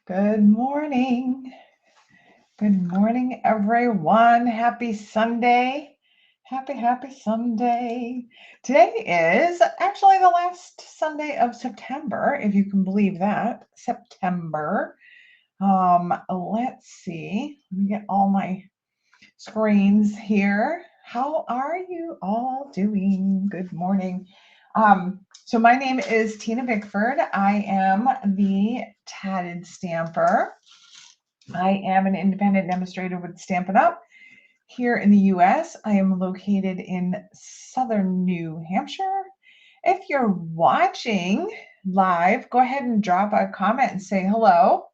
Good morning. Good morning, everyone. Happy Sunday. Happy Sunday. Today is actually the last Sunday of September, if you can believe that. September. Let's see. Let me get all my screens here. How are you all doing? Good morning. So my name is Tina Bickford. I am the Tatted Stamper. I am an independent demonstrator with Stampin' Up! Here in the US. I am located in southern New Hampshire. If you're watching live, go ahead and drop a comment and say hello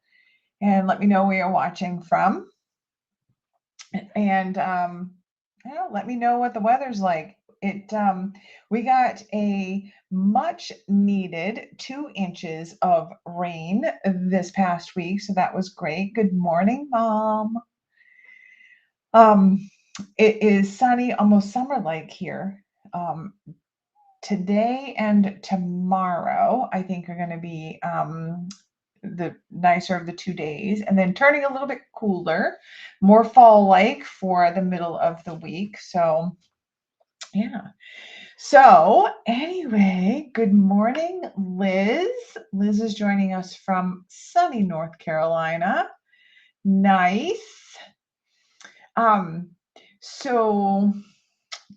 and let me know where you're watching from. And let me know what the weather's like. We got a much needed 2 inches of rain this past week, so that was great. Good morning, Mom. It is sunny, almost summer-like here. Today and tomorrow, I think, are going to be the nicer of the 2 days, and then turning a little bit cooler, more fall-like for the middle of the week. So, yeah. So, anyway, good morning, Liz. Liz is joining us from sunny North Carolina. Nice. So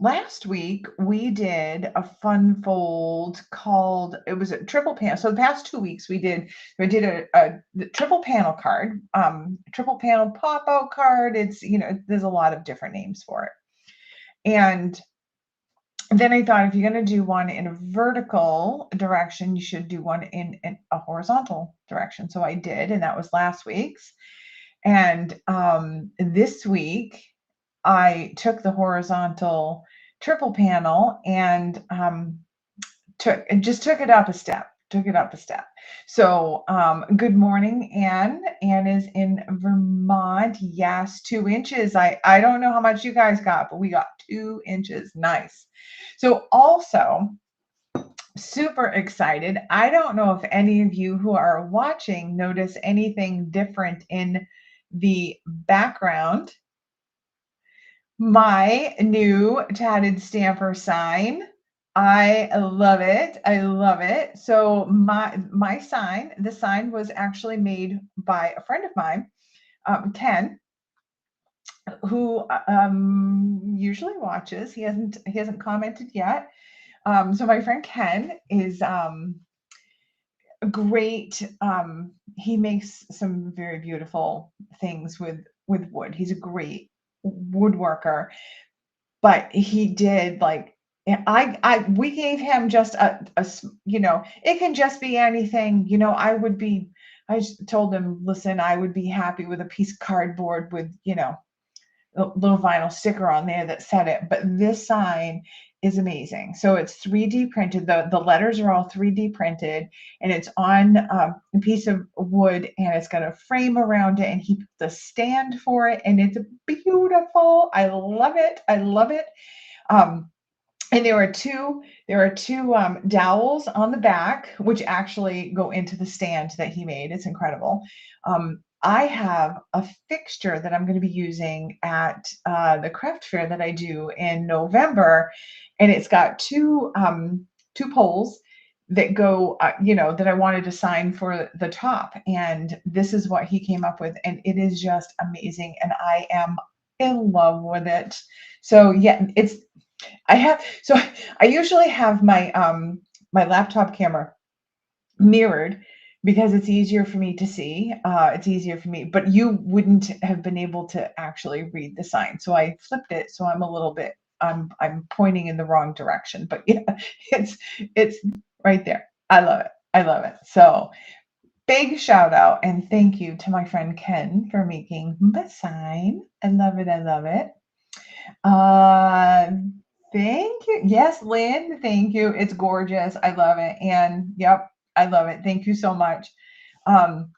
last week we did a fun fold called, it was a triple panel. So the past 2 weeks we did a triple panel card, triple panel pop-out card. It's, there's a lot of different names for it. And then I thought, if you're going to do one in a vertical direction, you should do one in a horizontal direction. So I did, and that was last week's. And this week I took the horizontal triple panel and took it up a step. So good morning, Anne. Anne is in Vermont. Yes, 2 inches. I don't know how much you guys got, but we got 2 inches. Nice. So also super excited. I don't know if any of you who are watching notice anything different in the background. My new Tatted Stamper sign. I love it. I love it. So my sign, the sign was actually made by a friend of mine, Ken, who usually watches. He hasn't commented yet. So my friend Ken is great. He makes some very beautiful things with wood. He's a great woodworker, but he did we gave him just a it can just be anything. I told him, listen, I would be happy with a piece of cardboard with, a little vinyl sticker on there that said it, but this sign is amazing. So it's 3D printed. The letters are all 3D printed, and it's on a piece of wood, and it's got a frame around it, and he put the stand for it, and it's beautiful. I love it. I love it. And there are two dowels on the back, which actually go into the stand that he made. It's incredible. I have a fixture that I'm going to be using at the craft fair that I do in November, and it's got two poles that go, that I wanted to sign for the top, and this is what he came up with, and it is just amazing, and I am in love with it. So yeah, I usually have my my laptop camera mirrored because it's easier for me to see. It's easier for me, but you wouldn't have been able to actually read the sign. So I flipped it, so I'm a little bit, I'm pointing in the wrong direction, but yeah, it's right there. I love it. I love it. So big shout out and thank you to my friend Ken for making the sign. I love it. I love it. Thank you. Yes, Lynn, thank you. It's gorgeous. I love it. And yep, I love it. Thank you so much. All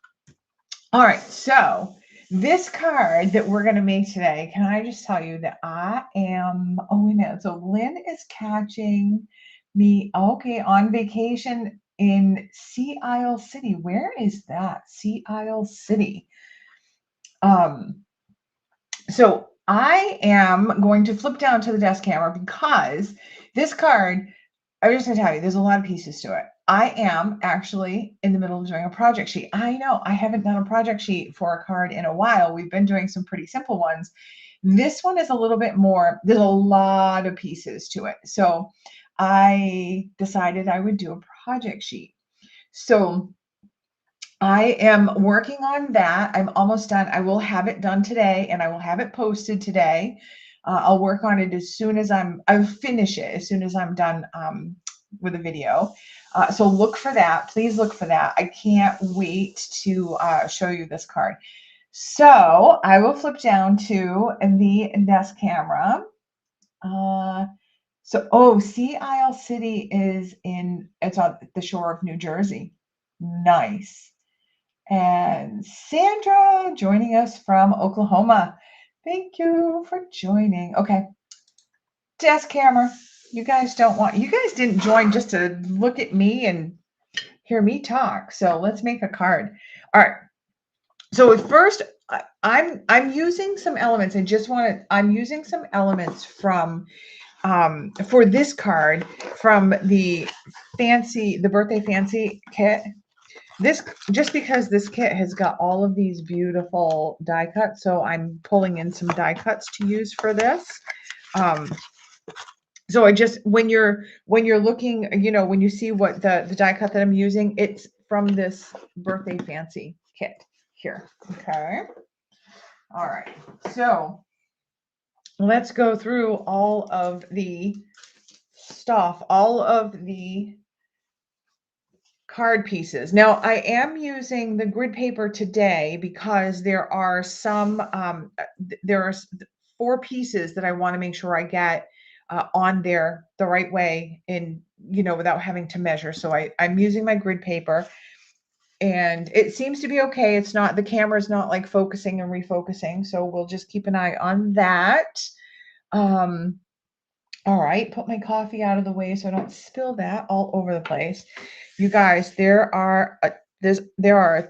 right, so this card that we're going to make today, can I just tell you that I am, oh, wait a minute. So Lynn is catching me, okay, on vacation in Sea Isle City. Where is that? Sea Isle City. So I am going to flip down to the desk camera because this card, I'm just going to tell you, there's a lot of pieces to it. I am actually in the middle of doing a project sheet. I know I haven't done a project sheet for a card in a while. We've been doing some pretty simple ones. This one is a little bit more, there's a lot of pieces to it. So I decided I would do a project sheet. So I am working on that. I'm almost done. I will have it done today and I will have it posted today. I'll work on it as soon as I'll finish it as soon as I'm done with the video. So look for that. Please look for that. I can't wait to show you this card. So I will flip down to the desk camera. Sea Isle City it's on the shore of New Jersey. Nice. And Sandra joining us from Oklahoma. Thank you for joining. Okay. Desk camera. You guys didn't join just to look at me and hear me talk. So let's make a card. All right. So at first I'm using some elements. I'm using some elements from for this card from the birthday fancy kit. Just because this kit has got all of these beautiful die cuts, so I'm pulling in some die cuts to use for this. So when you're looking, when you see what the die cut that I'm using, it's from this birthday fancy kit here. Okay. All right. So let's go through all of the stuff, all of the card pieces. Now I am using the grid paper today because there are there are 4 pieces that I want to make sure I get on there the right way and without having to measure. So I'm using my grid paper and it seems to be okay. It's not, the camera's not like focusing and refocusing. So we'll just keep an eye on that. All right, put my coffee out of the way so I don't spill that all over the place. You guys, there are a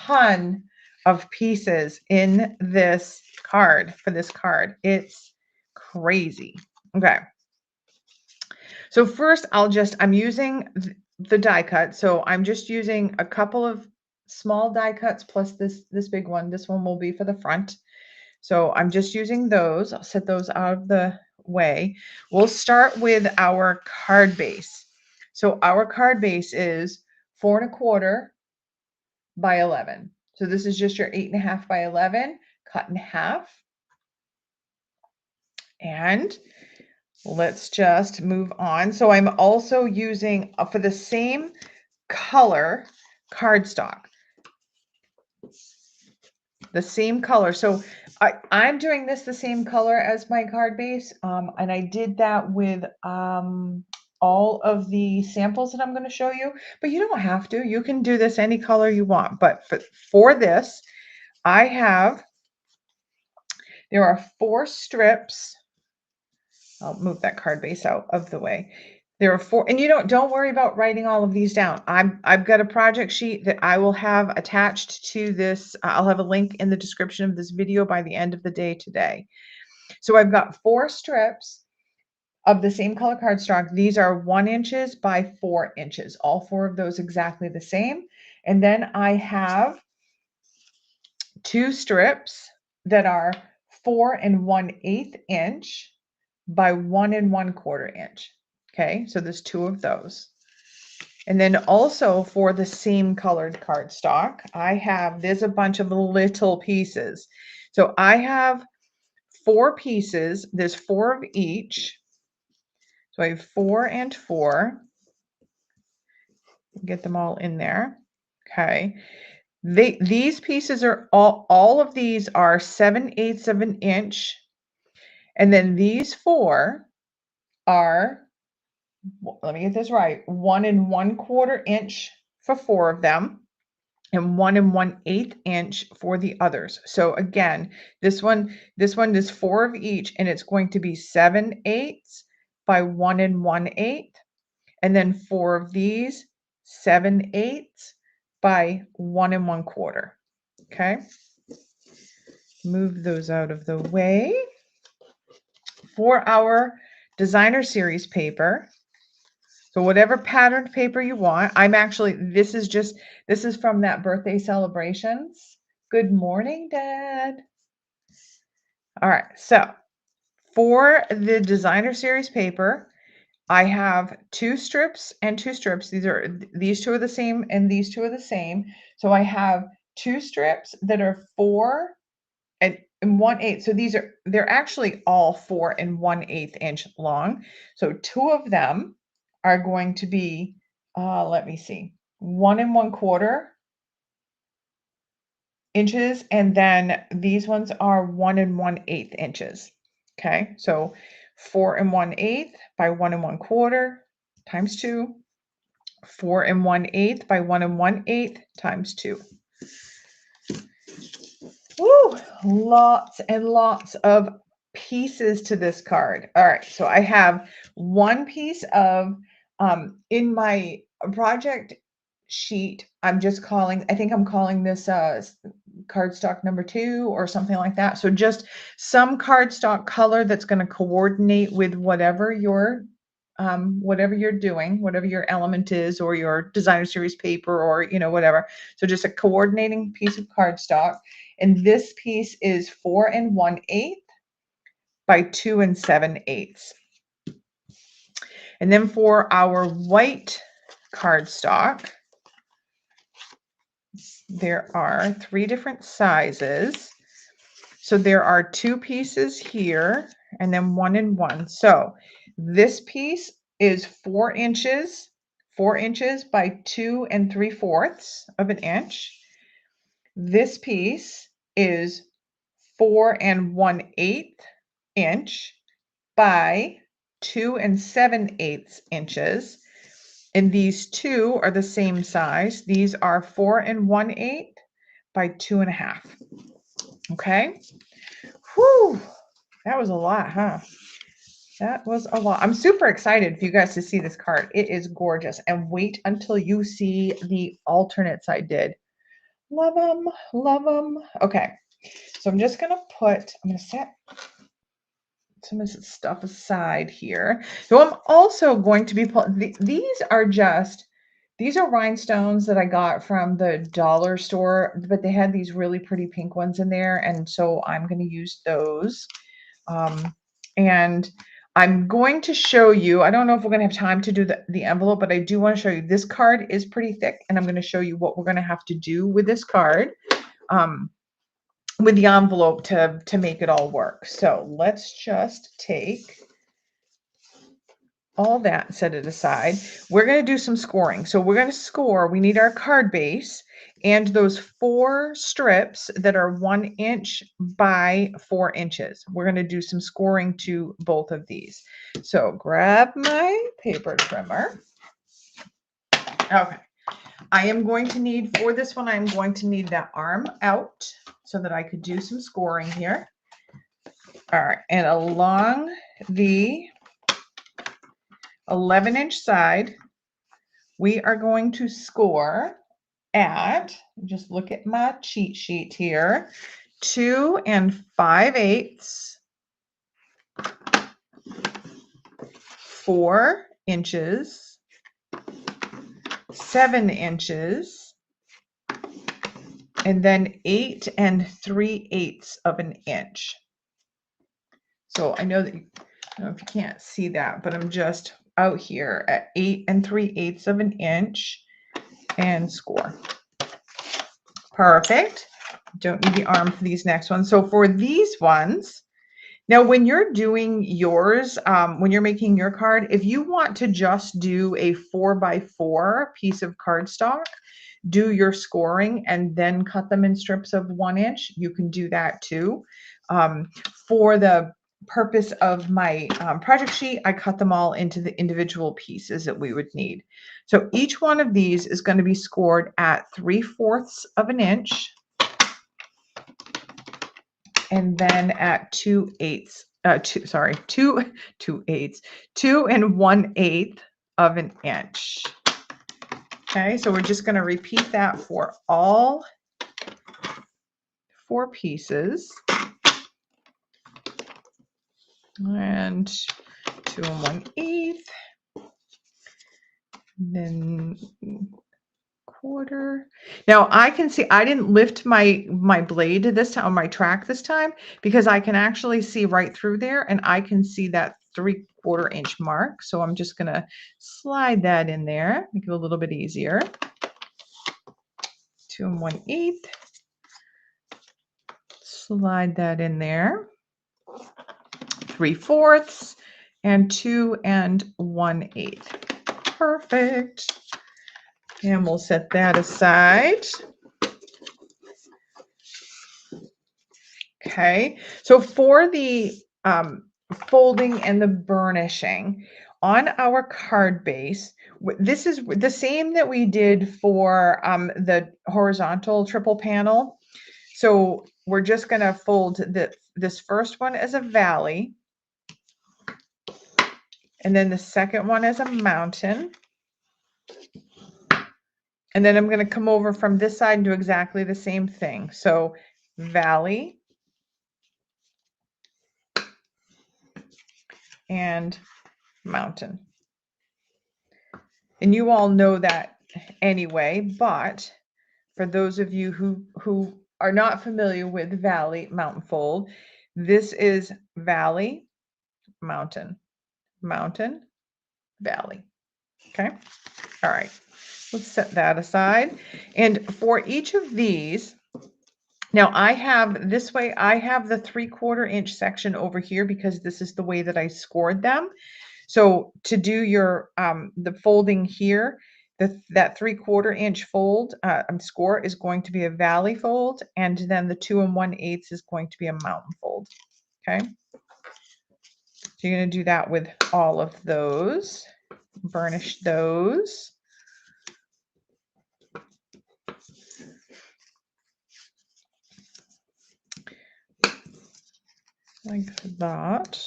ton of pieces in this card, for this card. It's crazy. Okay. So first I'm using the die cut. So I'm just using a couple of small die cuts plus this big one. This one will be for the front. So I'm just using those. I'll set those out of the way. We'll start with our card base. So our card base is 4 1/4 by 11. So this is just your 8 1/2 by 11 cut in half. And let's just move on. So I'm also using for the same color cardstock. The same color. So I'm doing this the same color as my card base. And I did that with all of the samples that I'm going to show you, but you don't have to. You can do this any color you want. But for this, there are 4 strips. I'll move that card base out of the way. There are 4, and don't worry about writing all of these down. I've got a project sheet that I will have attached to this. I'll have a link in the description of this video by the end of the day today. So I've got 4 strips of the same color cardstock. These are 1 inches by 4 inches. All 4 of those exactly the same. And then I have 2 strips that are 4 1/8 inch by 1 1/4 inch. Okay, so there's 2 of those. And then also for the same colored cardstock, there's a bunch of little pieces. So I have 4 pieces. There's 4 of each. So I have 4 and 4. Get them all in there. Okay. These pieces are all of these are 7/8 of an inch. And then these 4 are, let me get this right, 1 1/4 inch for 4 of them and 1 1/8 inch for the others. So again, this one is 4 of each, and it's going to be 7/8 by 1 1/8. And then 4 of these 7/8 by 1 1/4. Okay. Move those out of the way. For our designer series paper, so whatever patterned paper you want, this is from that birthday celebrations. Good morning, Dad. All right, so for the designer series paper, I have 2 strips and 2 strips. These two are the same and these two are the same. So I have 2 strips that are 4 and 1/8. So they're actually all 4 and 1/8 inch long. So 2 of them are going to be, let me see, 1 1/4 inches, and then these ones are 1 1/8 inches. Okay, so 4 1/8 by 1 1/4 times 2, 4 1/8 by 1 1/8 times 2. Woo! Lots and lots of pieces to this card. All right, so I have one piece of, in my project sheet, I think I'm calling this cardstock number 2 or something like that. So just some cardstock color that's going to coordinate with whatever you're doing, whatever your element is, or your designer series paper, or whatever. So just a coordinating piece of cardstock. And this piece is 4 1/8 by 2 7/8. And then for our white cardstock, there are 3 different sizes. So there are 2 pieces here and then 1 and 1. So this piece is 4 inches by 2 3/4 of an inch. This piece is 4 1/8 inch by 2 7/8 inches. And these two are the same size. These are 4 1/8 by 2 1/2. Okay. Whew. That was a lot, huh? That was a lot. I'm super excited for you guys to see this card. It is gorgeous. And wait until you see the alternates I did. Love them. Love them. Okay. So I'm just going to set some of this stuff aside here. So I'm also going to be these are rhinestones that I got from the dollar store, but they had these really pretty pink ones in there, and so I'm going to use those. And I'm going to show you, I don't know if we're going to have time to do the envelope, but I do want to show you, this card is pretty thick, and I'm going to show you what we're going to have to do with this card. With the envelope to make it all work. So let's just take all that and set it aside. We're going to do some scoring. So we're going to score, we need our card base and those 4 strips that are 1 inch by 4 inches. We're going to do some scoring to both of these. So grab my paper trimmer. Okay. I am going to need, for this one, I'm going to need that arm out so that I could do some scoring here. All right, and along the 11-inch side, we are going to score at, just look at my cheat sheet here, 2 5/8, 4 inches, 7 inches, and then 8 3/8 of an inch. So I know that, I don't know if you can't see that, but I'm just out here at 8 3/8 of an inch and score. Perfect. Don't need the arm for these next ones. So for these ones, now when you're doing yours, when you're making your card, if you want to just do a 4x4 piece of cardstock, do your scoring and then cut them in strips of 1 inch, you can do that too. For the purpose of my project sheet, I cut them all into the individual pieces that we would need. So each one of these is going to be scored at 3/4 of an inch and then at 2 1/8 of an inch. Okay, so we're just going to repeat that for all 4 pieces. And 2 1/8, then quarter. Now I can see I didn't lift my blade this time, or my track this time, because I can actually see right through there, and I can see that 3/4 inch mark. So I'm just going to slide that in there, make it a little bit easier. 2 1/8. Slide that in there. 3/4 and 2 1/8. Perfect. And we'll set that aside. Okay, so for the folding and the burnishing on our card base, this is the same that we did for the horizontal triple panel. So we're just going to fold this first one as a valley, and then the second one as a mountain. And then I'm going to come over from this side and do exactly the same thing. So valley and mountain. And you all know that anyway, but for those of you who are not familiar with valley mountain fold, this is valley, mountain, mountain, valley. Okay. All right. Let's set that aside. And for each of these, now I have this way, I have the 3/4 inch section over here because this is the way that I scored them. So to do your the folding here, that 3/4 inch fold score is going to be a valley fold, and then the 2 1/8 is going to be a mountain fold. Okay. So you're going to do that with all of those. Burnish those. Like that.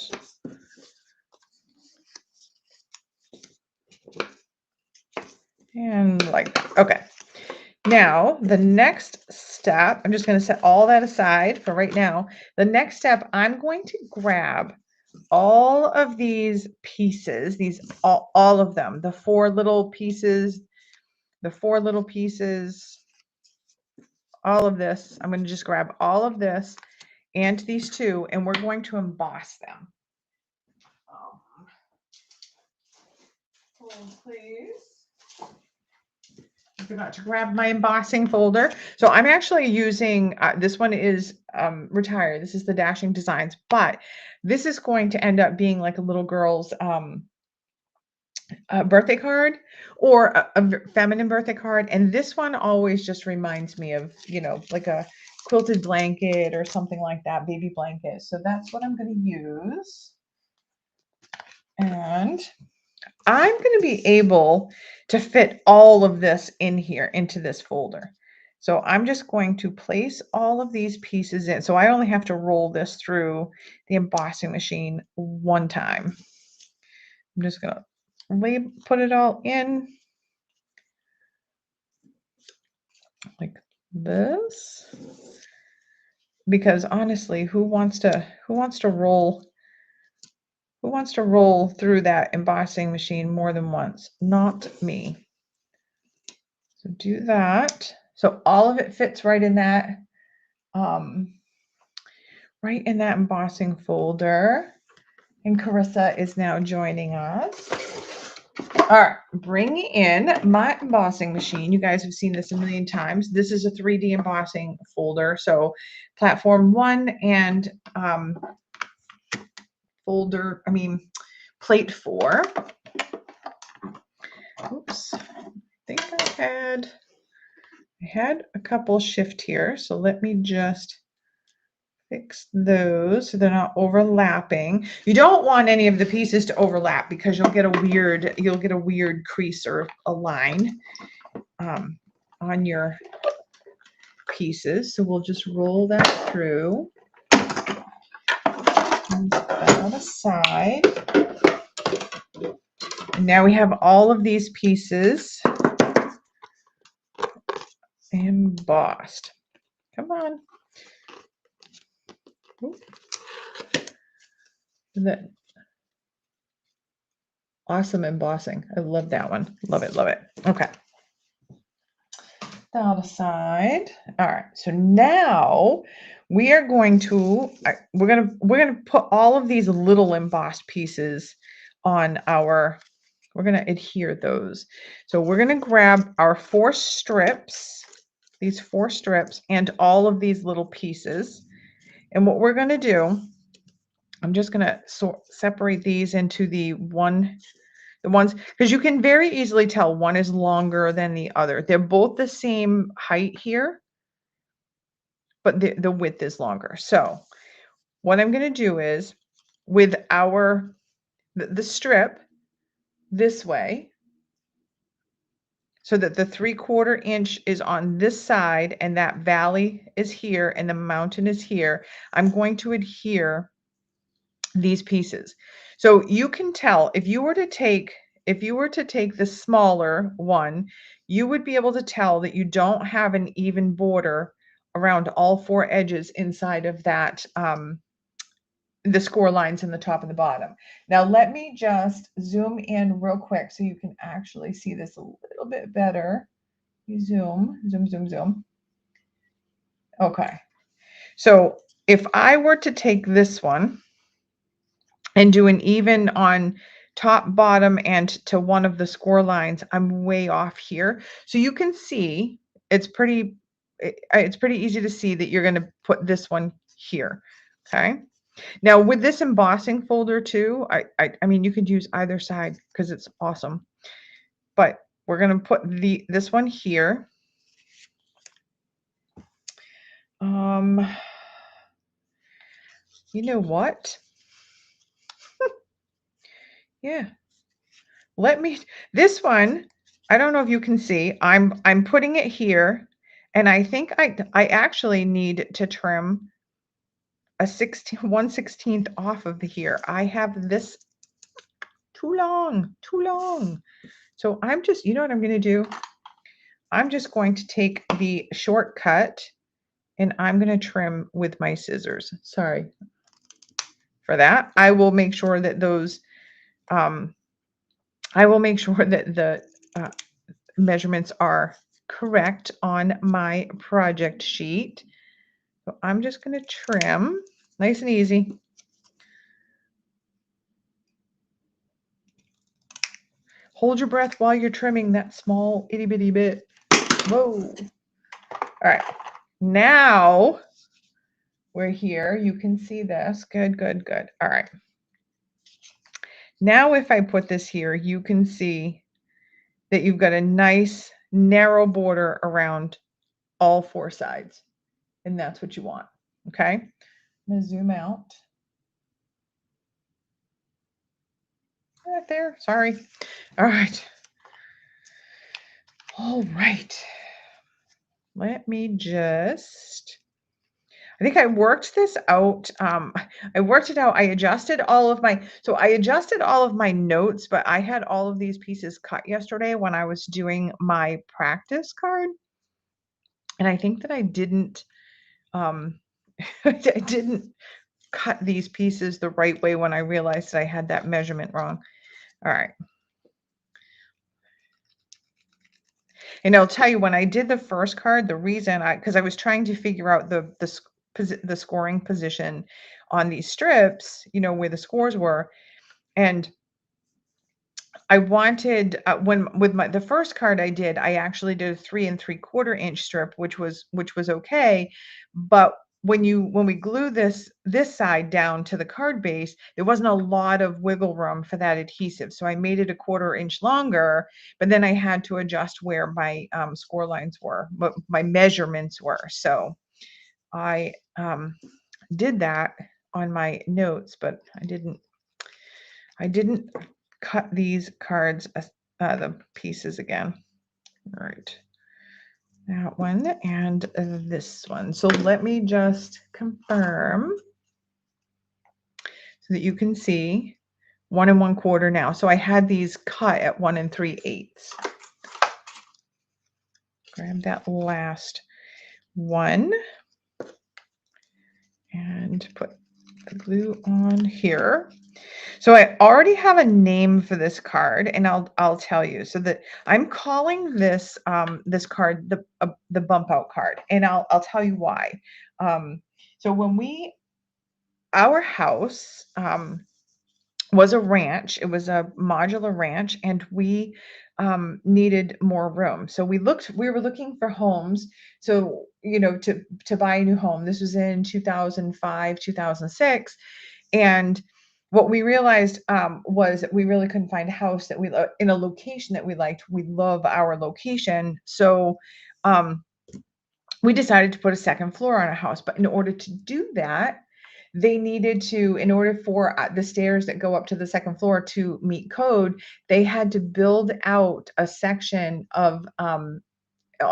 And like that. Okay. Now, the next step, I'm just going to set all that aside for right now. The next step, I'm going to grab all of these pieces, all of them, the 4 little pieces, all of this. I'm going to just grab all of this and these 2, and we're going to emboss them. Hold, please. I forgot to grab my embossing folder. So I'm actually using, this one is retired. This is the Dashing Designs, but this is going to end up being like a little girl's birthday card, or a feminine birthday card. And this one always just reminds me of, you know, like a quilted blanket or something like that, baby blanket. So that's what I'm going to use. And I'm going to be able to fit all of this in here into this folder. So I'm just going to place all of these pieces in. So I only have to roll this through the embossing machine 1 time. I'm just going to put it all in like this. Because honestly, who wants to roll through that embossing machine more than once? Not me. So do that. So all of it fits right in that embossing folder. And Carissa is now joining us. All right, bring in my embossing machine. You guys have seen this a million times. This is a 3D embossing folder. So platform 1 and plate 4. Oops, I think I had a couple shift here. So let me just fix those so they're not overlapping. You don't want any of the pieces to overlap because you'll get a weird crease or a line on your pieces. So we'll just roll that through. And set that on the side. And now we have all of these pieces embossed. Come on. That awesome embossing. I love that one. Love it, love it. Okay. That aside. All right. So now we are going to we're gonna put all of these little embossed pieces on our. We're gonna adhere those. So we're gonna grab our 4 strips, these 4 strips, and all of these little pieces. And what we're gonna do, I'm just gonna separate these into the ones, because you can very easily tell one is longer than the other. They're both the same height here, but the width is longer. So what I'm going to do is with the strip this way, so that the 3/4 inch is on this side and that valley is here and the mountain is here, I'm going to adhere these pieces. So you can tell if you were to take the smaller one, you would be able to tell that you don't have an even border around all 4 edges inside of that, the score lines in the top and the bottom. Now let me just zoom in real quick so you can actually see this a little bit better. You zoom, zoom, zoom, zoom. Okay. So if I were to take this one and do an even on top, bottom, and to one of the score lines, I'm way off here. So you can see it's pretty easy to see that you're going to put this one here. Okay. Now with this embossing folder too, I mean, you could use either side because it's awesome. But we're going to put this one here. You know what? Yeah. This one, I don't know if you can see, I'm putting it here, and I think I actually need to trim a 1/16 off of here. I have this too long. So I'm just, you know what I'm going to do? I'm just going to take the shortcut and I'm going to trim with my scissors. Sorry for that. I will make sure that those, I will make sure that the measurements are correct on my project sheet. So I'm just going to trim nice and easy. Hold your breath while you're trimming that small itty bitty bit. Whoa. All right. Now we're here. You can see this. Good, good, good. All right. Now if I put this here, you can see that you've got a nice narrow border around all 4 sides. And that's what you want. Okay. I'm going to zoom out. Right there. Sorry. All right. All right. Let me just, I think I worked this out. I worked it out. I adjusted all of my notes, but I had all of these pieces cut yesterday when I was doing my practice card. And I think that I didn't, I didn't cut these pieces the right way when I realized that I had that measurement wrong. All right. And I'll tell you, when I did the first card, the reason because I was trying to figure out the scoring position on these strips, you know, where the scores were. And I wanted, with the first card I did, I actually did a 3 3/4 inch strip, which was okay. But when we glue this side down to the card base, there wasn't a lot of wiggle room for that adhesive. So I made it a 1/4 inch longer, but then I had to adjust where my score lines were, what my measurements were. So I did that on my notes, but I didn't cut these cards, the pieces again. All right. That one and this one. So let me just confirm so that you can see 1 1/4 now. So I had these cut at 1 3/8. grab that last one and put the glue on here. So I already have a name for this card, and I'll tell you. So that I'm calling this this card the bump out card, and I'll tell you why. So when our house was a ranch. It was a modular ranch, and we needed more room. So we were looking for homes. So, you know, to buy a new home. This was in 2005, 2006. And what we realized was that we really couldn't find a house that we in a location that we liked. We love our location. So we decided to put a second floor on a house. But in order to do that, they needed to, in order for the stairs that go up to the second floor to meet code, they had to build out a section of on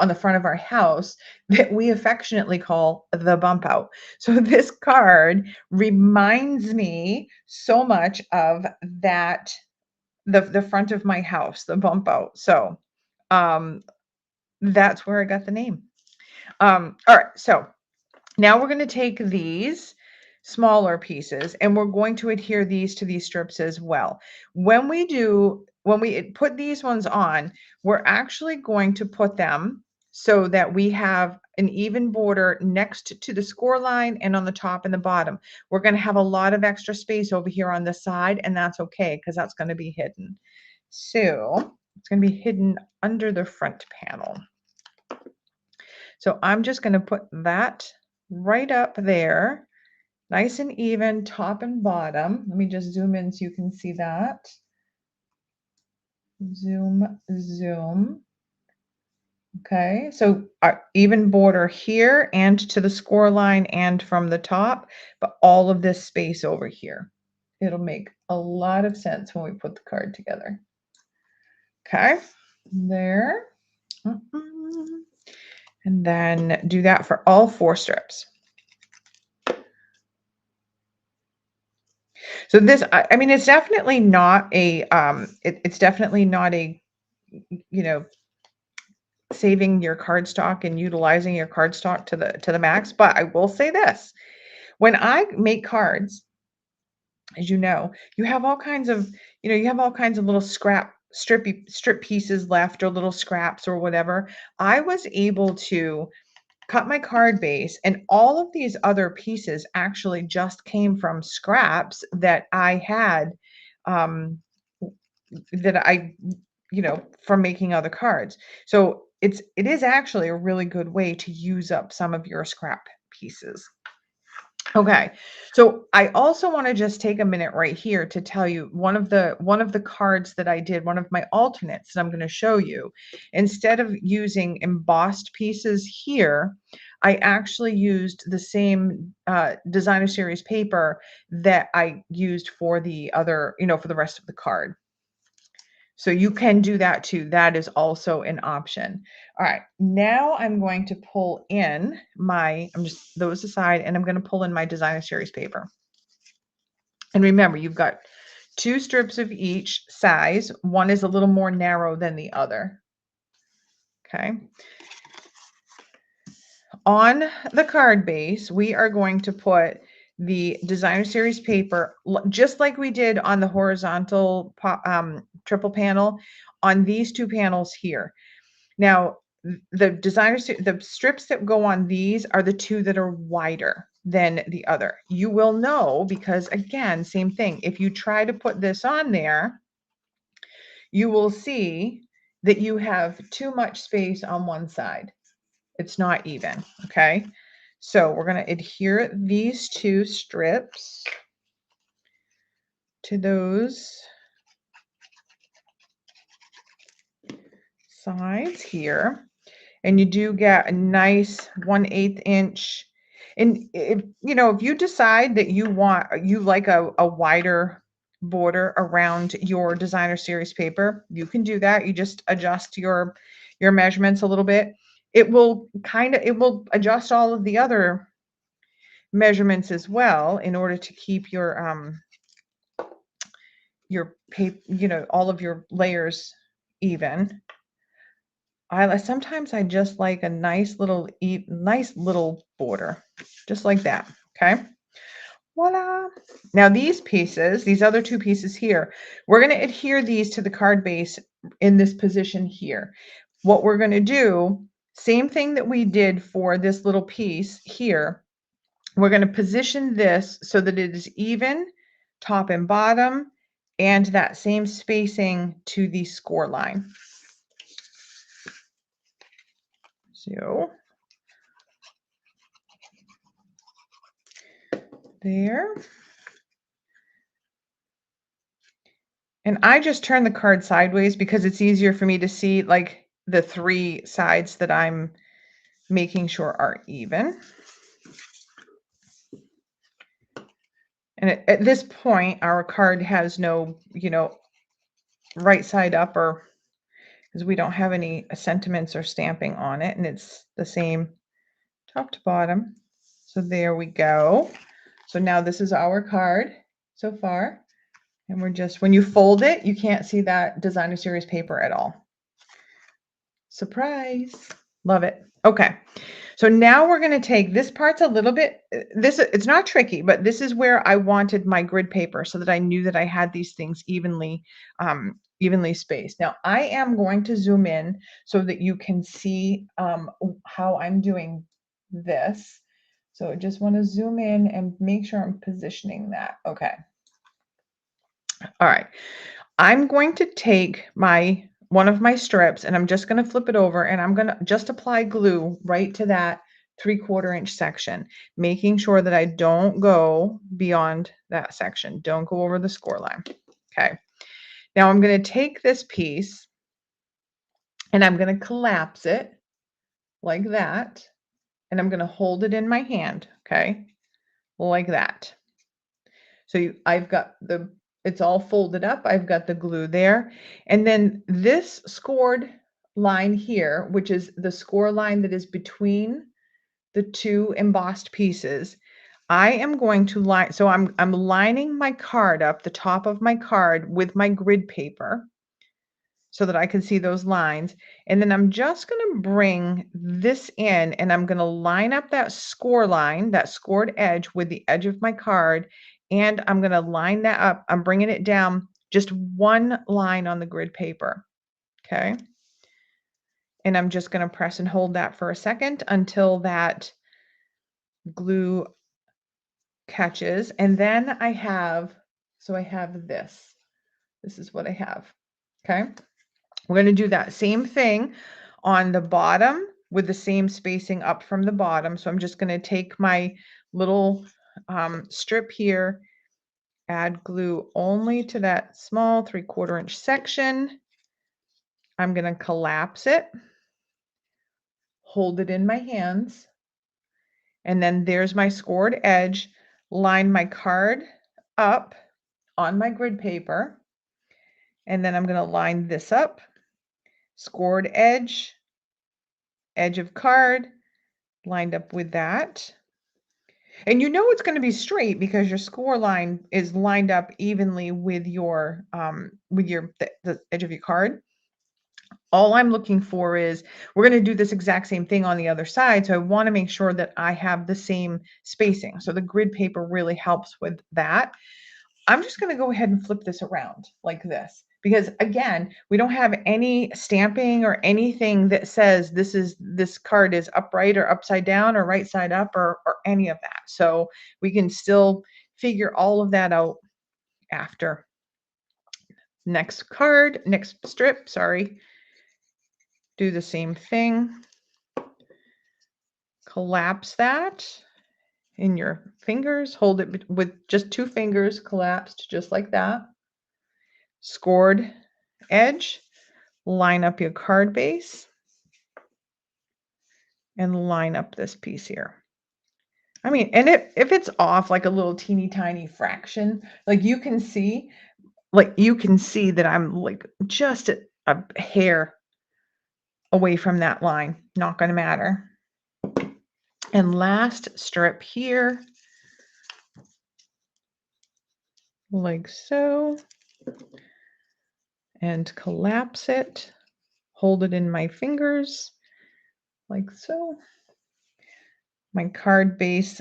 the front of our house that we affectionately call the bump out. So this card reminds me so much of that, the front of my house, the bump out. So that's where I got the name. All right, so now we're going to take these smaller pieces and we're going to adhere these to these strips as well. When we put these ones on, we're actually going to put them so that we have an even border next to the score line and on the top and the bottom. We're going to have a lot of extra space over here on the side, and that's okay because that's going to be hidden. So it's going to be hidden under the front panel. So I'm just going to put that right up there, nice and even, top and bottom. Let me just zoom in so you can see that. Zoom, zoom. Okay, so our even border here and to the score line and from the top, but all of this space over here. It'll make a lot of sense when we put the card together. Okay, there. And then do that for all 4 strips. So this, I mean, it's definitely not a, it's definitely not a, you know, saving your cardstock and utilizing your cardstock to the max. But I will say this, when I make cards, as you know, you have all kinds of, you know, you have all kinds of little strip pieces left or little scraps or whatever. I was able to cut my card base, and all of these other pieces actually just came from scraps that I had, you know, from making other cards. So it is actually a really good way to use up some of your scrap pieces. Okay, so I also want to just take a minute right here to tell you one of the cards that I did, one of my alternates that I'm going to show you. Instead of using embossed pieces here, I actually used the same designer series paper that I used for the other, you know, for the rest of the card. So you can do that too. That is also an option. All right, now I'm going to pull in my, I'm just those aside, and I'm going to pull in my designer series paper. And remember, you've got 2 strips of each size. One is a little more narrow than the other. Okay. On the card base, we are going to put the designer series paper, just like we did on the horizontal triple panel, on these 2 panels here. Now, the strips that go on these are the 2 that are wider than the other. You will know because, again, same thing. If you try to put this on there, you will see that you have too much space on one side. It's not even, okay? So we're going to adhere these 2 strips to those sides here. And you do get a nice 1/8 inch. And if, you know, if you decide that you like a wider border around your designer series paper, you can do that. You just adjust your measurements a little bit. It will adjust all of the other measurements as well in order to keep your paper, you know, all of your layers even. sometimes I just like a nice little border, just like that. Okay. Voila. Now these pieces, these other two pieces here, we're going to adhere these to the card base in this position here. What we're going to do, same thing that we did for this little piece here, we're going to position this so that it is even top and bottom and that same spacing to the score line. So there. And I just turn the card sideways because it's easier for me to see like the three sides that I'm making sure are even. And at this point, our card has no, right side up, or because we don't have any sentiments or stamping on it, and it's the same top to bottom. So there we go. So now this is our card so far. And we're just, when you fold it, you can't see that designer series paper at all. Surprise. Love it. Okay. So now we're going to take this part's a little bit, it's not tricky, but this is where I wanted my grid paper so that I knew that I had these things evenly spaced. Now I am going to zoom in so that you can see how I'm doing this. So I just want to zoom in and make sure I'm positioning that. Okay. All right. I'm going to take one of my strips and I'm just going to flip it over and I'm going to just apply glue right to that 3/4 inch section, making sure that I don't go beyond that section. Don't go over the score line. Okay. Now I'm going to take this piece and I'm going to collapse it like that. And I'm going to hold it in my hand. Okay. Like that. So I've got it's all folded up. I've got the glue there. And then this scored line here, which is the score line that is between the two embossed pieces, I am going to line, so I'm lining my card up, the top of my card with my grid paper so that I can see those lines. And then I'm just going to bring this in and I'm going to line up that score line, that scored edge with the edge of my card. And I'm going to line that up. I'm bringing it down just one line on the grid paper. Okay. And I'm just going to press and hold that for a second until that glue catches. And then I have this. This is what I have. Okay. We're going to do that same thing on the bottom with the same spacing up from the bottom. So I'm just going to take my little strip here, add glue only to that small 3/4 inch section. I'm going to collapse it, hold it in my hands, and then there's my scored edge. Line my card up on my grid paper, and then I'm going to line this up, scored edge, edge of card, lined up with that. And you know it's going to be straight because your score line is lined up evenly with the edge of your card. All I'm looking for is, we're going to do this exact same thing on the other side. So I want to make sure that I have the same spacing. So the grid paper really helps with that. I'm just going to go ahead and flip this around like this, because again, we don't have any stamping or anything that says this card is upright or upside down or right side up or any of that. So we can still figure all of that out after. Next strip, sorry. Do the same thing. Collapse that in your fingers. Hold it with just 2 fingers collapsed, just like that. Scored edge, line up your card base, and line up this piece here. I mean, and if it's off like a little teeny tiny fraction, like you can see that I'm like just a hair away from that line. Not going to matter. And last strip here, like so, and collapse it, hold it in my fingers like so. My card base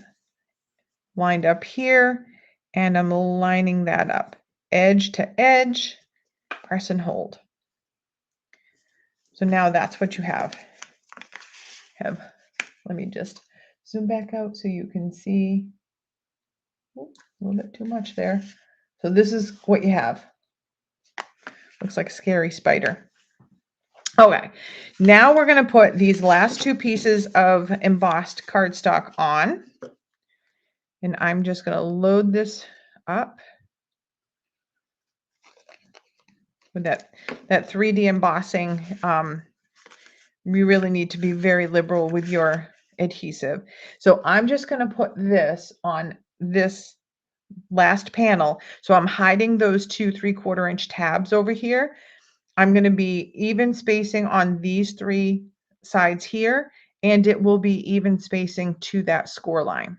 lined up here, and I'm lining that up edge to edge, press and hold. So now that's what you have. Let me just zoom back out so you can see. Oops, a little bit too much there. So this is what you have. Looks like a scary spider. Okay, now we're going to put these last two pieces of embossed cardstock on. And I'm just going to load this up with that 3D embossing. You really need to be very liberal with your adhesive. So I'm just going to put this on this last panel. So I'm hiding those 2 3/4 inch tabs over here. I'm going to be even spacing on these 3 sides here, and it will be even spacing to that score line.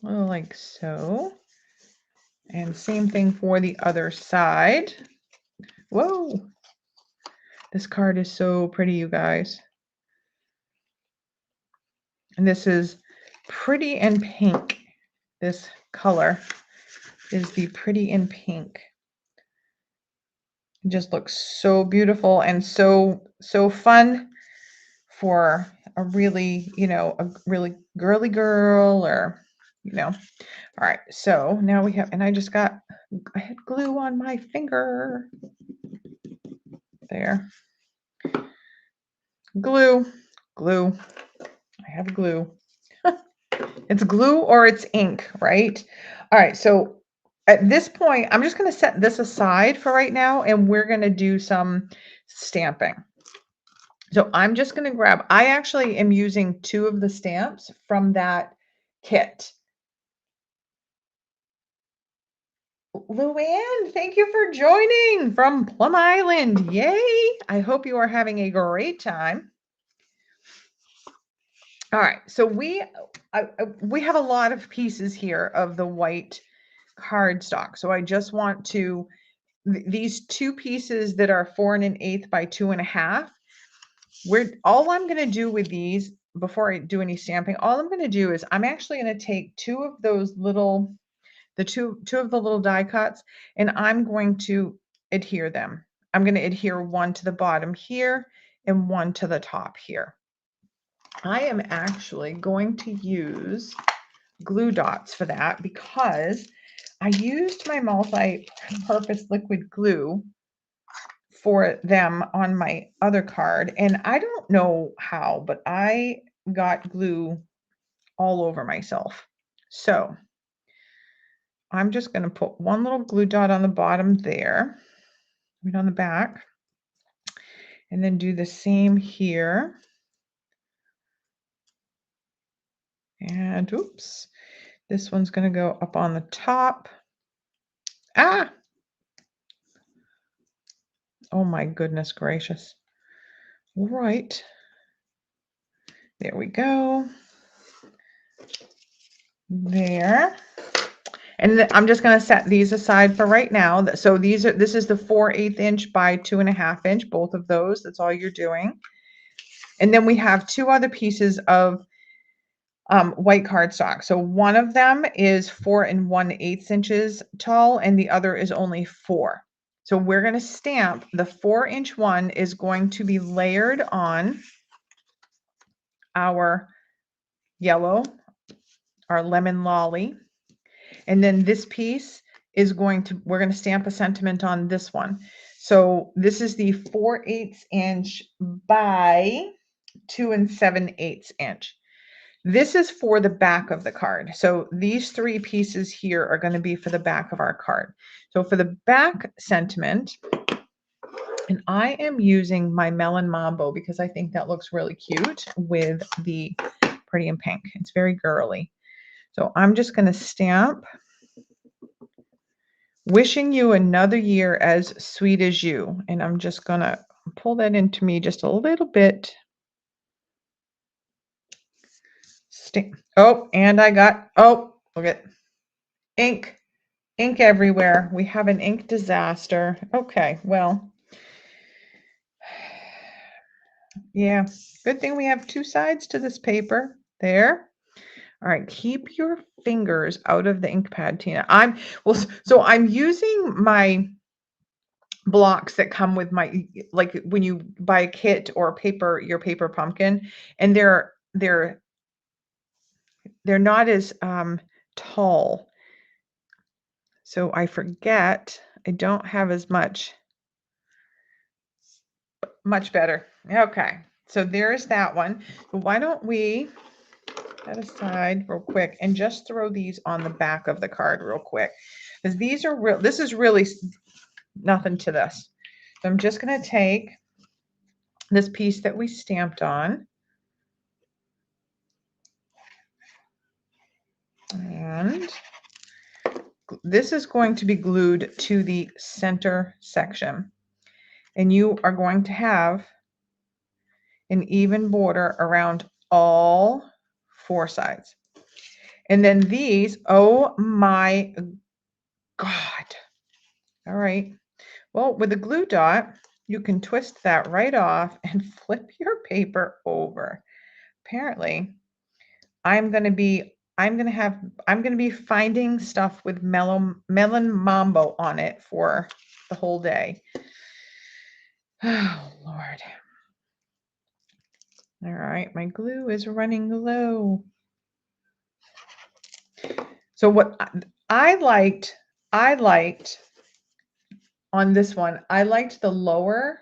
Like so. And same thing for the other side. Whoa. This card is so pretty, you guys. And this is Pretty in Pink. This color is the Pretty in Pink. It just looks so beautiful and so fun for a really, a really girly girl, or, All right, so now we have, and I had glue on my finger. There. Glue. I have glue. It's glue or it's ink, right? All right, so at this point, I'm just going to set this aside for right now, and we're going to do some stamping. So I'm just going to grab, I actually am using 2 of the stamps from that kit. Luann, thank you for joining from Plum Island. Yay! I hope you are having a great time. All right, so we have a lot of pieces here of the white cardstock. So I just want to, these 2 pieces that are 4 1/8 by 2 1/2. All I'm going to do with these, before I do any stamping, all I'm going to do is I'm actually going to take 2 of those little, two of the little die cuts, and I'm going to adhere them. I'm going to adhere one to the bottom here and one to the top here. I am actually going to use glue dots for that because I used my multi-purpose liquid glue for them on my other card, and I don't know how, but I got glue all over myself. So I'm just going to put one little glue dot on the bottom there, right on the back, and then do the same here. And oops, this one's going to go up on the top. Ah! Oh my goodness gracious. Right. There we go. There. And I'm just going to set these aside for right now. So this is the 4/8 inch by 2 1/2 inch, both of those. That's all you're doing. And then we have 2 other pieces of white cardstock. So one of them is 4 1/8 inches tall, and the other is only 4. So we're going to stamp. The 4-inch one is going to be layered on our yellow, our lemon lolly. And then this piece is we're going to stamp a sentiment on this one. So this is the 4/8 inch by 2 7/8 inch. This is for the back of the card. So these 3 pieces here are going to be for the back of our card. So for the back sentiment, and I am using my Melon Mambo because I think that looks really cute with the Pretty in Pink. It's very girly. So I'm just going to stamp, wishing you another year as sweet as you. And I'm just going to pull that into me just a little bit. Oh, and I got, oh, look at ink. ink everywhere. We have an ink disaster. Okay, well, yeah, good thing we have two sides to this paper. There. All right, keep your fingers out of the ink pad, Tina. So I'm using my blocks that come with my, like when you buy a kit or paper, your paper pumpkin, and they're not as tall. So I forget, I don't have as much better. Okay, so there's that one. But why don't we that aside real quick and just throw these on the back of the card real quick, because these are real. This is really nothing to this. So I'm just going to take this piece that we stamped on, and this is going to be glued to the center section, and you are going to have an even border around all four sides. And then these, oh my God. All right. Well, with a glue dot, you can twist that right off and flip your paper over. Apparently, I'm going to be finding stuff with melon mambo on it for the whole day. Oh, Lord. All right, my glue is running low. So what I liked on this one, I liked the lower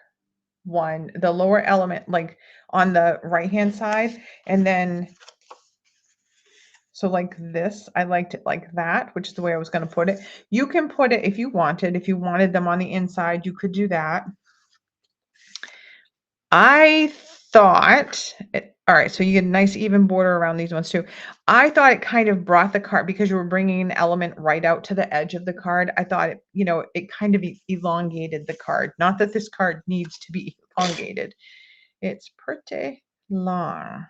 one, the lower element, like on the right hand side, and then so like this, I liked it like that, which is the way I was going to put it. You can put it if you wanted them on the inside, you could do that. I thought, all right, so you get a nice even border around these ones too. I thought it kind of brought the card, because you were bringing an element right out to the edge of the card. I thought it, it kind of elongated the card. Not that this card needs to be elongated. It's pretty long.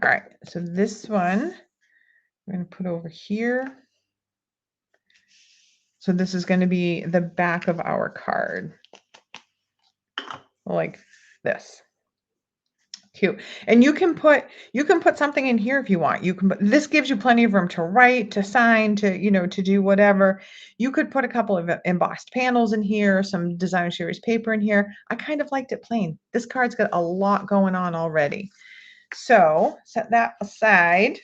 All right, so this one I'm going to put over here. So this is going to be the back of our card, like this. Cute. And you can put something in here if you want. You can this gives you plenty of room to write, to sign, to to do whatever. You could put a couple of embossed panels in here, some designer series paper in here. I kind of liked it plain. This card's got a lot going on already. So set that aside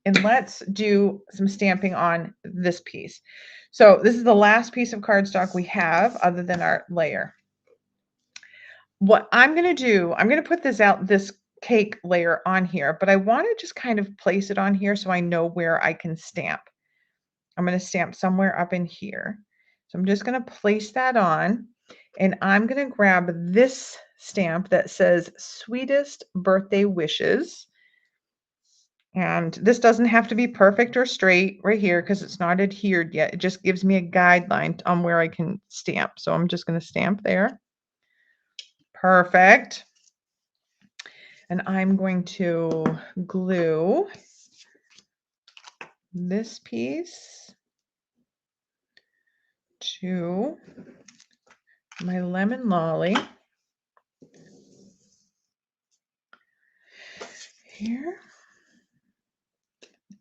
and let's do some stamping on this piece. So this is the last piece of cardstock we have other than our layer. What I'm going to do, I'm going to put this cake layer on here, but I want to just kind of place it on here so I know where I can stamp. I'm going to stamp somewhere up in here. So I'm just going to place that on, and I'm going to grab this stamp that says Sweetest Birthday Wishes. And this doesn't have to be perfect or straight right here because it's not adhered yet. It just gives me a guideline on where I can stamp. So I'm just going to stamp there. Perfect. And I'm going to glue this piece to my lemon lolly here.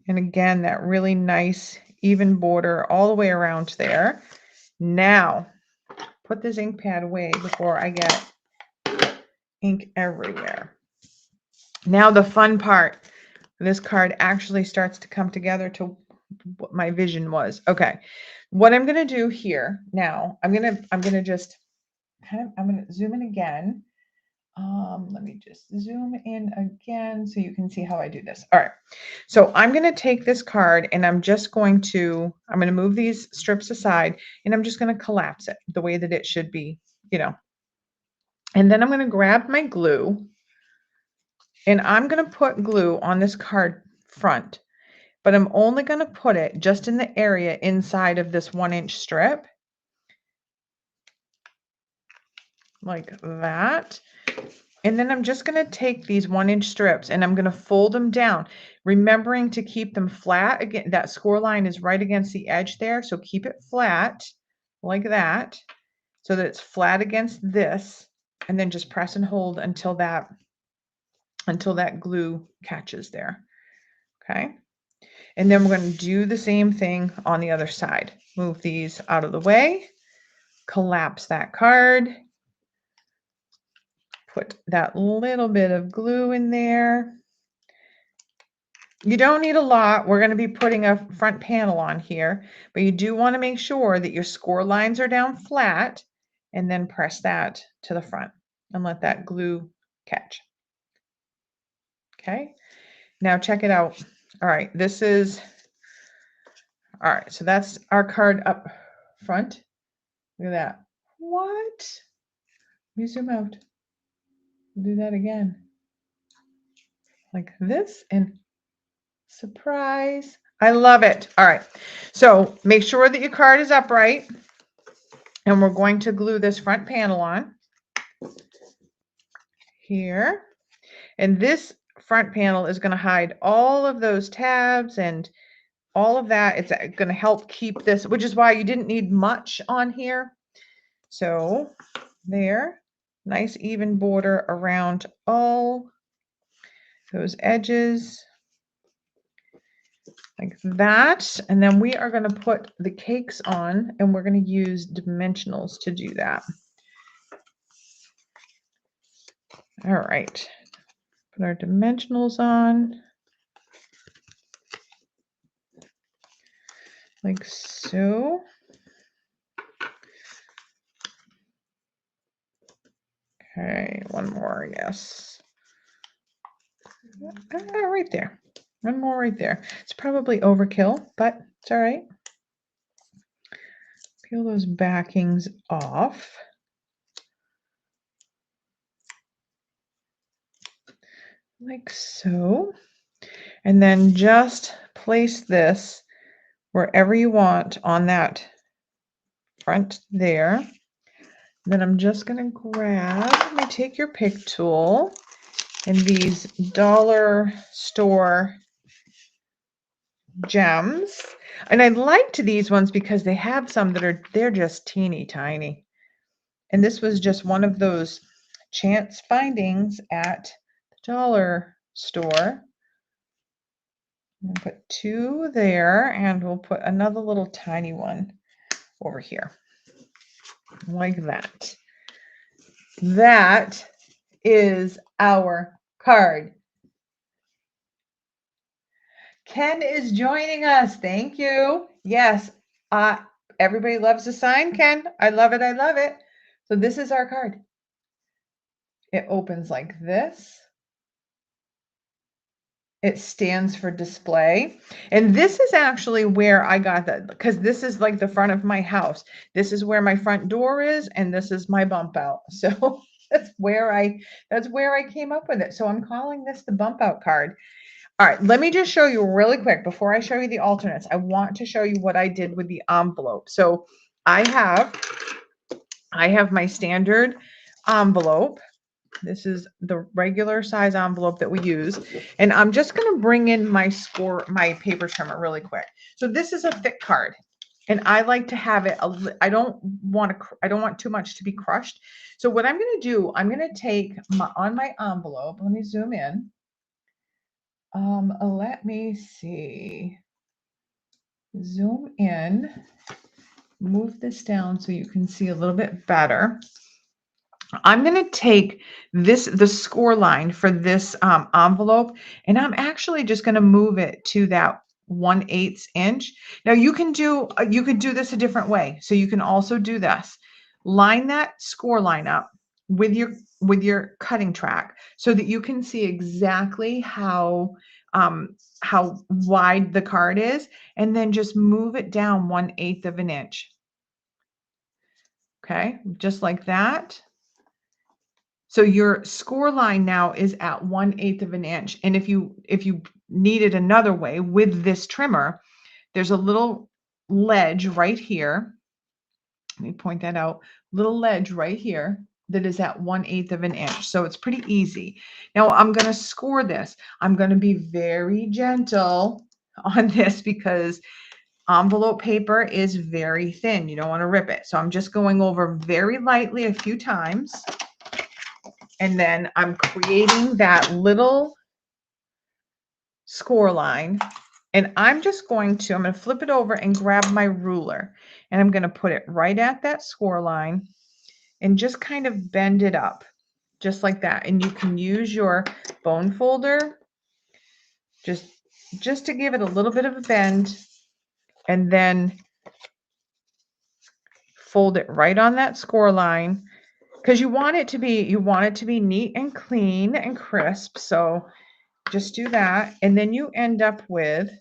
And again, that really nice even border all the way around there. Now, put this ink pad away before I get ink everywhere. Now the fun part, this card actually starts to come together to what my vision was. Okay, what I'm going to do here now, I'm going to just kind of, I'm going to zoom in again. Let me just zoom in again so you can see how I do this. All right, so I'm going to take this card and I'm going to move these strips aside, and I'm just going to collapse it the way that it should be, and then I'm going to grab my glue, and I'm going to put glue on this card front, but I'm only going to put it just in the area inside of this 1-inch strip, like that. And then I'm just going to take these 1-inch strips and I'm going to fold them down, remembering to keep them flat. Again, that score line is right against the edge there. So keep it flat like that so that it's flat against this, and then just press and hold until that glue catches there. Okay. And then we're going to do the same thing on the other side. Move these out of the way, collapse that card, put that little bit of glue in there. You don't need a lot. We're going to be putting a front panel on here, but you do want to make sure that your score lines are down flat, and then press that to the front and let that glue catch. Okay, now check it out. All right, all right, so that's our card up front. Look at that. What? Let me zoom out. We'll do that again. Like this, and surprise. I love it. All right, so make sure that your card is upright, and we're going to glue this front panel on here. And this front panel is going to hide all of those tabs and all of that. It's going to help keep this, which is why you didn't need much on here. So there, nice even border around all those edges like that. And then we are going to put the cakes on, and we're going to use dimensionals to do that. All right, put our dimensionals on like so. Okay, one more, yes. Right there. One more right there. It's probably overkill, but it's all right. Peel those backings off. Like so. And then just place this wherever you want on that front there. Then I'm just going to grab, take your pick tool and these dollar store gems. And I liked these ones because they have some that they're just teeny tiny. And this was just one of those chance findings at the dollar store. We'll put 2 there, and we'll put another little tiny one over here. Like that. That is our card. Ken is joining us. Thank you. Yes, everybody loves a sign, Ken. I love it. I love it. So this is our card. It opens like this. It stands for display. And this is actually where I got that, because this is like the front of my house. This is where my front door is, and this is my bump out. So that's where I came up with it. So I'm calling this the bump out card. All right, let me just show you really quick before I show you the alternates. I want to show you what I did with the envelope. So I have my standard envelope. This is the regular size envelope that we use. And I'm just going to bring in my paper trimmer really quick. So this is a thick card, and I like to have it, I don't want too much to be crushed. So what I'm going to do, I'm going to take on my envelope, let me zoom in. Let me see. Zoom in, move this down so you can see a little bit better. I'm going to take the score line for this envelope, and I'm actually just going to move it to that 1/8 inch. Now you could do this a different way. So you can also do this. Line that score line up with your cutting track so that you can see exactly how wide the card is, and then just move it down 1/8 of an inch. Okay, just like that. So your score line now is at 1/8 of an inch. And if you need it another way with this trimmer, there's a little ledge right here. Let me point that out. Little ledge right here. that is at 1/8 of an inch. So it's pretty easy. Now I'm going to score this. I'm going to be very gentle on this because envelope paper is very thin. You don't want to rip it. So I'm just going over very lightly a few times. And then I'm creating that little score line. And I'm going to flip it over and grab my ruler. And I'm going to put it right at that score line and just kind of bend it up. Just like that. And you can use your bone folder just to give it a little bit of a bend, and then fold it right on that score line, because you want it to be neat and clean and crisp. So just do that, and then you end up with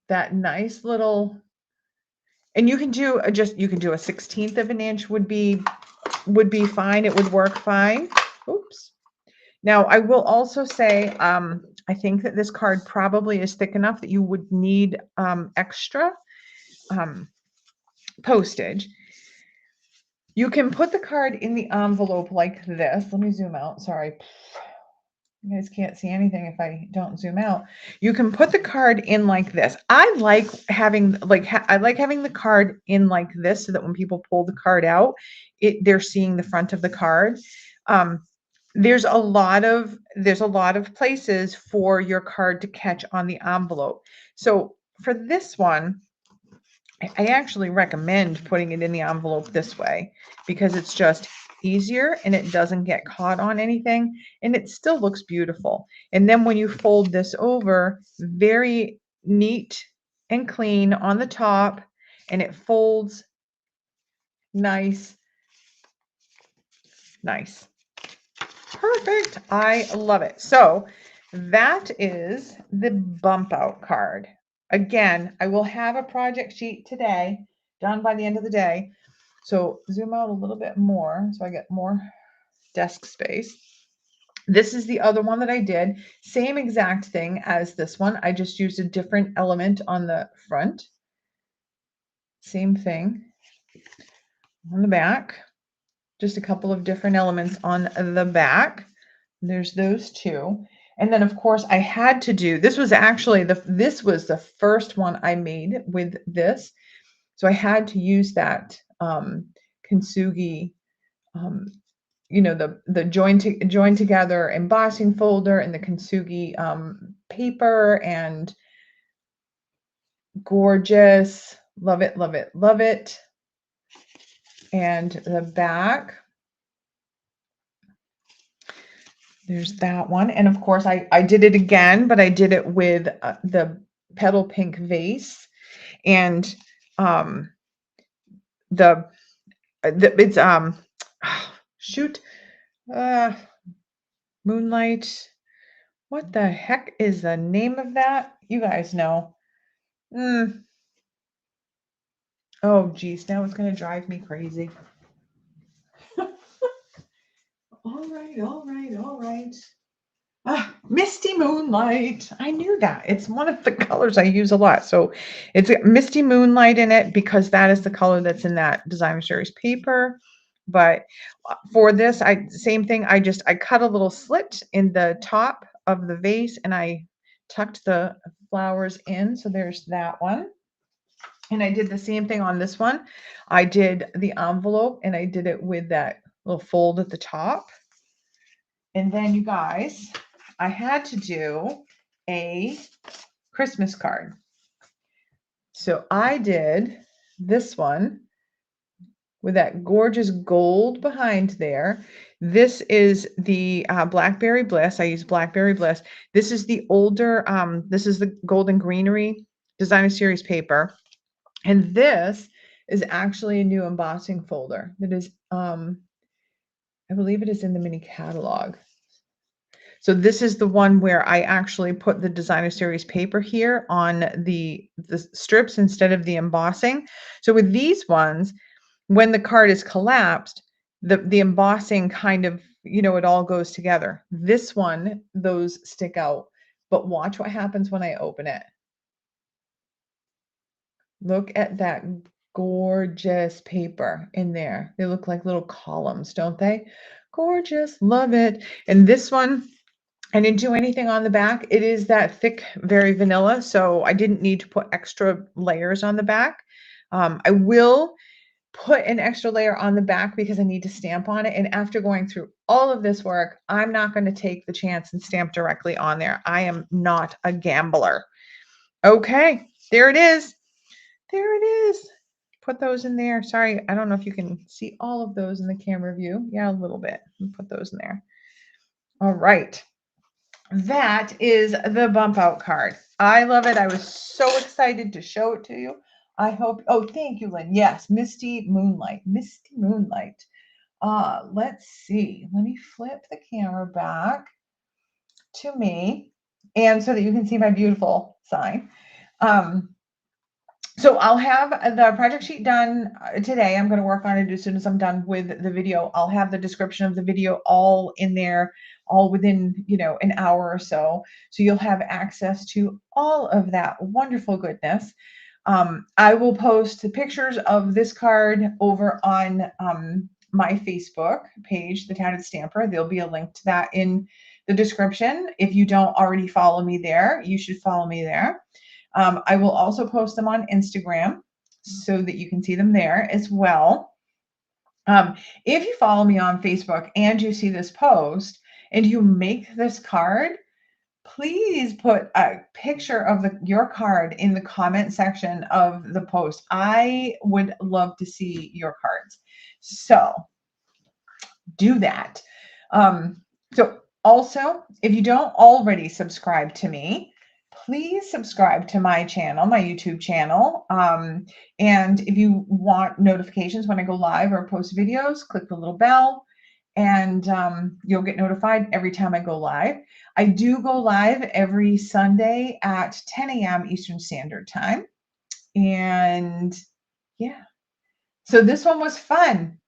that nice little, and you can do a 1/16 of an inch would be fine. It would work fine. Oops. Now I will also say, I think that this card probably is thick enough that you would need extra postage. You can put the card in the envelope like this. Let me zoom out. Sorry. You guys can't see anything if I don't zoom out. You can put the card in like this. I like having the card in like this so that when people pull the card out, they're seeing the front of the card. There's a lot of places for your card to catch on the envelope. So for this one, I actually recommend putting it in the envelope this way because it's just easier and it doesn't get caught on anything and it still looks beautiful. And then when you fold this over, very neat and clean on the top, and it folds nice. Perfect. I love it. So that is the bump out card. Again, I will have a project sheet today done by the end of the day. So zoom out a little bit more so I get more desk space. This is the other one that I did. Same exact thing as this one. I just used a different element on the front. Same thing on the back. Just a couple of different elements on the back. There's those two. And then of course I had to do, this was the first one I made with this. So I had to use that kintsugi, the join together embossing folder and the kintsugi paper, and gorgeous. Love it, love it, love it. And the back, there's that one. And of course I did it again, but I did it with the petal pink vase, and it's shoot, moonlight. What the heck is the name of that? You guys know. Oh geez, now it's gonna drive me crazy. All right. Misty Moonlight. I knew that. It's one of the colors I use a lot. So it's a Misty Moonlight in it because that is the color that's in that designer series paper. But for this, same thing. I cut a little slit in the top of the vase and I tucked the flowers in. So there's that one. And I did the same thing on this one. I did the envelope and I did it with that little fold at the top. And then you guys, I had to do a Christmas card. So I did this one with that gorgeous gold behind there. This is the Blackberry Bliss. I use Blackberry Bliss. This is the older, this is the Golden Greenery Designer Series paper. And this is actually a new embossing folder that is, I believe it is in the mini catalog. So this is the one where I actually put the designer series paper here on the strips instead of the embossing. So with these ones, when the card is collapsed, the embossing kind of, it all goes together. This one, those stick out, but watch what happens when I open it. Look at that Gorgeous paper in there. They look like little columns, don't they? Gorgeous. Love it. And this one, I didn't do anything on the back. It is that thick, very vanilla, so I didn't need to put extra layers on the back. I will put an extra layer on the back because I need to stamp on it. And after going through all of this work, I'm not going to take the chance and stamp directly on there. I am not a gambler. Okay, there it is. There it is. Put those in there. Sorry, I don't know if you can see all of those in the camera view. Yeah, a little bit. Put those in there. All right. That is the bump out card. I love it. I was so excited to show it to you. I hope, oh, thank you, Lynn. Yes, Misty Moonlight. Misty Moonlight. Let's see. Let me flip the camera back to me and so that you can see my beautiful sign. So I'll have the project sheet done today. I'm going to work on it as soon as I'm done with the video. I'll have the description of the video all in there, all within, an hour or so. So you'll have access to all of that wonderful goodness. I will post the pictures of this card over on my Facebook page, The Tatted Stamper. There'll be a link to that in the description. If you don't already follow me there, you should follow me there. I will also post them on Instagram so that you can see them there as well. If you follow me on Facebook and you see this post and you make this card, please put a picture of your card in the comment section of the post. I would love to see your cards. So do that. So also, if you don't already subscribe to me, please subscribe to my channel, my YouTube channel. And if you want notifications when I go live or post videos, click the little bell and you'll get notified every time I go live. I do go live every Sunday at 10 a.m. Eastern Standard Time. And yeah, so this one was fun.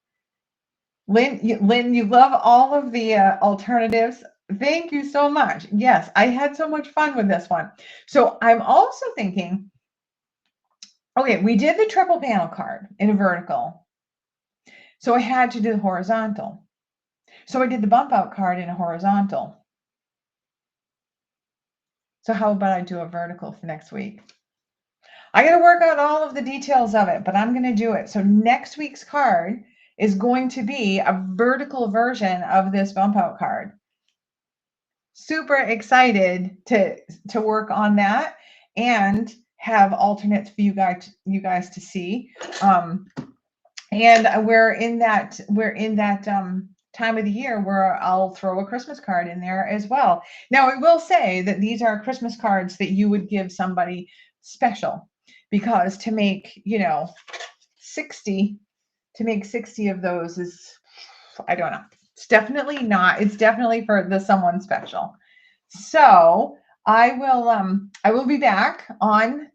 Lynn, you love all of the alternatives. Thank you so much. Yes, I had so much fun with this one. So I'm also thinking, okay, we did the triple panel card in a vertical. So I had to do the horizontal. So I did the bump out card in a horizontal. So how about I do a vertical for next week? I got to work out all of the details of it, but I'm going to do it. So next week's card is going to be a vertical version of this bump out card. Super excited to work on that and have alternates for you guys to see. And we're in that time of the year where I'll throw a Christmas card in there as well. Now I will say that these are Christmas cards that you would give somebody special, because to make 60 of those is, I don't know. It's definitely for someone special. So I will be back on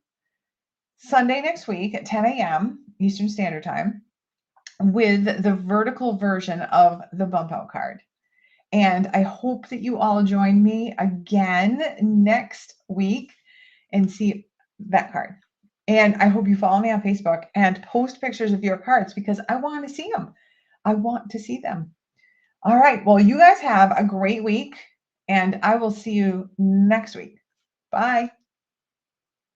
Sunday next week at 10 a.m. Eastern Standard Time with the vertical version of the bump out card. And I hope that you all join me again next week and see that card. And I hope you follow me on Facebook and post pictures of your cards, because I want to see them. I want to see them. All right. Well, you guys have a great week, and I will see you next week. Bye.